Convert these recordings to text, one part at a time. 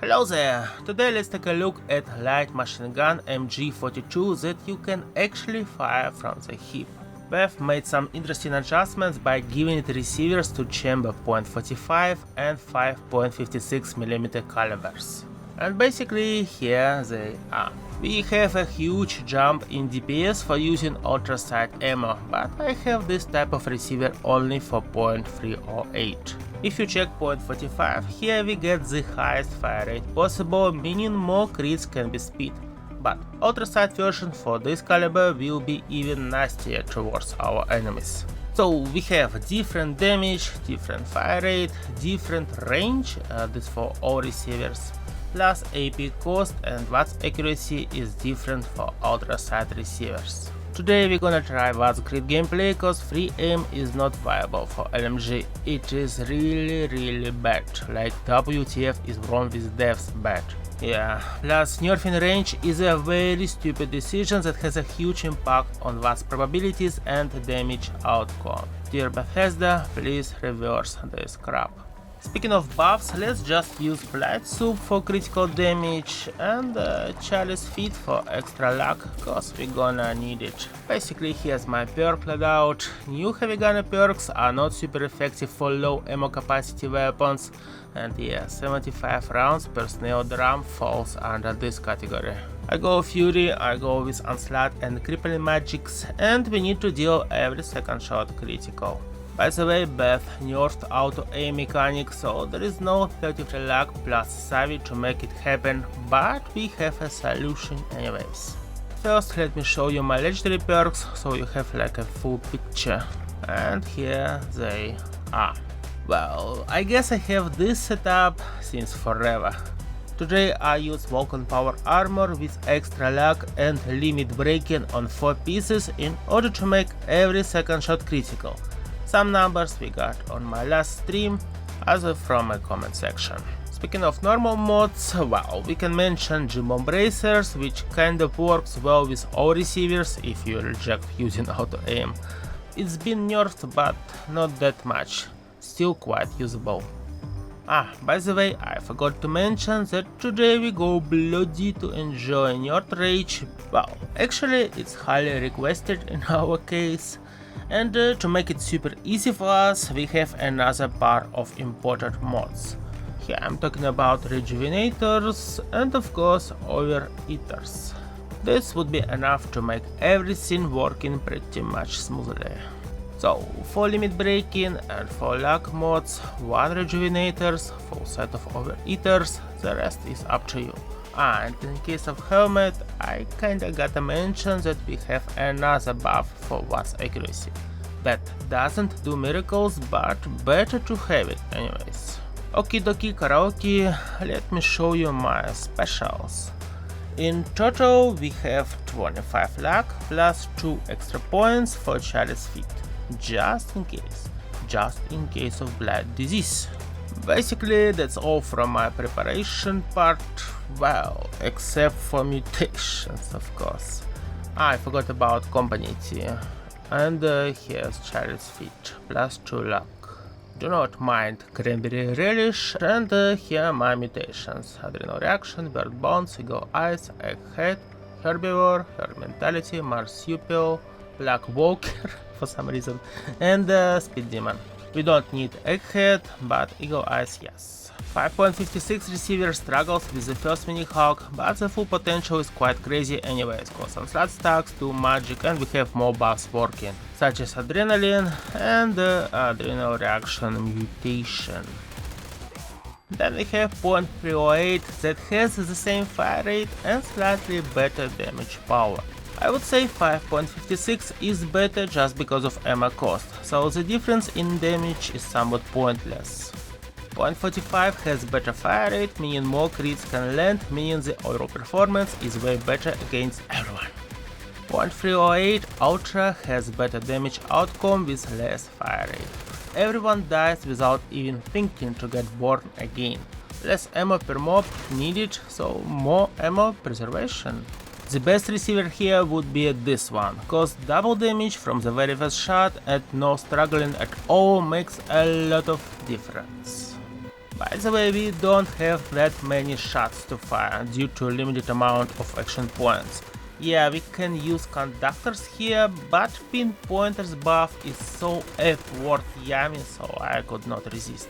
Hello there! Today let's take a look at light machine gun MG42 that you can actually fire from the hip. Beth made some interesting adjustments by giving it receivers to chamber .45 and 5.56mm calibers. And basically here they are. We have a huge jump in DPS for using ultra-sight ammo, but I have this type of receiver only for .308. If you check .45, here we get the highest fire rate possible, meaning more crits can be spit. But ultra-sight version for this caliber will be even nastier towards our enemies. So we have different damage, different fire rate, different range, this for all receivers, plus AP cost, and Vlad's accuracy is different for ultra-sight receivers. Today we're gonna try Vlad's crit gameplay, cause free aim is not viable for LMG. It is really bad, like WTF is wrong with devs bad. Yeah, plus nerfing range is a very stupid decision that has a huge impact on Vlad's probabilities and damage outcome. Dear Bethesda, please reverse this crap. Speaking of buffs, let's just use Vlad soup for critical damage and Chalice feet for extra luck, cause we're gonna need it. Basically here's my perk loadout. New heavy gunner perks are not super effective for low ammo capacity weapons, and yeah, 75 rounds per snail drum falls under this category. I go Fury, I go with Onslaught and Crippling Magics, and we need to deal every second shot critical. By the way, Beth nerfed auto-aim mechanic, so there is no 33 luck plus savvy to make it happen, but we have a solution anyways. First let me show you my legendary perks, so you have like a full picture. And here they are. Well, I guess I have this setup since forever. Today I use Vulcan Power Armor with extra luck and limit breaking on 4 pieces in order to make every second shot critical. Some numbers we got on my last stream, other from a comment section. Speaking of normal mods, well, we can mention G-Bomb Bracers, which kind of works well with all receivers if you reject using auto-aim. It's been nerfed, but not that much, still quite usable. By the way, I forgot to mention that today we go bloody to enjoy Nerd Rage. Well, actually it's highly requested in our case. And to make it super easy for us, we have another pair of imported mods. Here I'm talking about Rejuvenators and of course Overeaters. This would be enough to make everything working pretty much smoothly. So, for limit breaking and for luck mods, 1 Rejuvenators, full set of Overeaters, the rest is up to you. And in case of helmet, I kinda gotta mention that we have another buff for Vlad's accuracy. That doesn't do miracles, but better to have it anyways. Okidoki karaoke, let me show you my specials. In total we have 25 luck plus 2 extra points for Chalice feet, just in case of blood disease. Basically that's all from my preparation part, well, except for mutations of course. I forgot about company tier. And here's Chalice feet, plus 2 luck. Do not mind Cranberry Relish, and here my mutations: Adrenal Reaction, Bird Bones, Eagle Eyes, Egghead, Herbivore, Herd Mentality, Marsupial, Black Walker for some reason, and Speed Demon. We don't need Egghead, but Eagle Eyes yes. 5.56 receiver struggles with the first mini hawk, but the full potential is quite crazy anyways, cause Onslaught stacks to magic and we have more buffs working, such as Adrenaline and Adrenal Reaction mutation. Then we have .308 that has the same fire rate and slightly better damage power. I would say 5.56 is better just because of ammo cost, so the difference in damage is somewhat pointless. .45 has better fire rate, meaning more crits can land, meaning the overall performance is way better against everyone. .308 Ultra has better damage outcome with less fire rate. Everyone dies without even thinking to get born again. Less ammo per mob needed, so more ammo preservation. The best receiver here would be this one, cause double damage from the very first shot and no struggling at all makes a lot of difference. By the way, we don't have that many shots to fire due to a limited amount of action points. Yeah, we can use conductors here, but pinpointers buff is so F-word yummy, so I could not resist.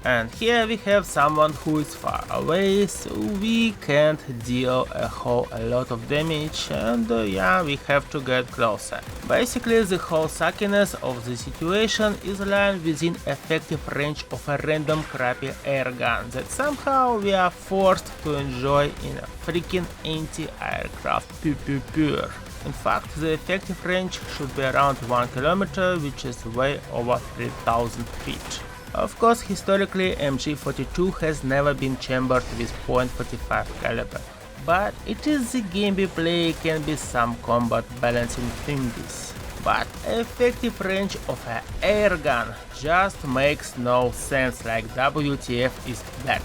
And here we have someone who is far away, so we can't deal a whole lot of damage, and yeah, we have to get closer. Basically, the whole suckiness of the situation is lying within effective range of a random crappy airgun that somehow we are forced to enjoy in a freaking anti-aircraft pew-pewing. In fact, the effective range should be around 1 km, which is way over 3000 feet. Of course, historically MG42 has never been chambered with .45 caliber, but it is the game we play, can be some combat balancing thingies. But effective range of an airgun just makes no sense, like WTF is that.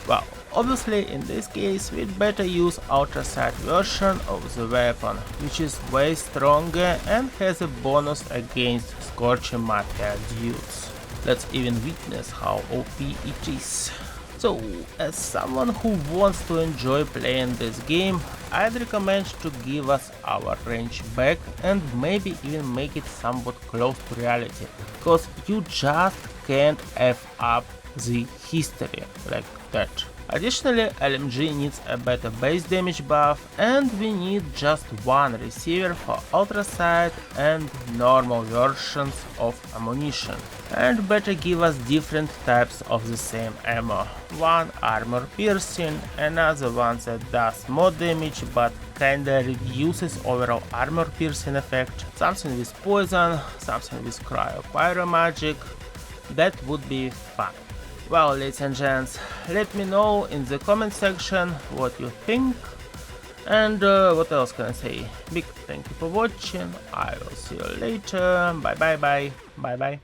Well, obviously in this case we'd better use ultra-sight version of the weapon, which is way stronger and has a bonus against scorching mafia dudes. Let's even witness how OP it is. So, as someone who wants to enjoy playing this game, I'd recommend to give us our range back and maybe even make it somewhat close to reality, cause you just can't F up the history like that. Additionally, LMG needs a better base damage buff, and we need just one receiver for ultra sight and normal versions of ammunition. And better give us different types of the same ammo. One armor piercing, another one that does more damage but kinda reduces overall armor piercing effect, something with poison, something with cryo pyro magic. That would be fun. Well, ladies and gents, let me know in the comment section what you think, and what else can I say. Big thank you for watching, I will see you later, bye bye bye, bye bye.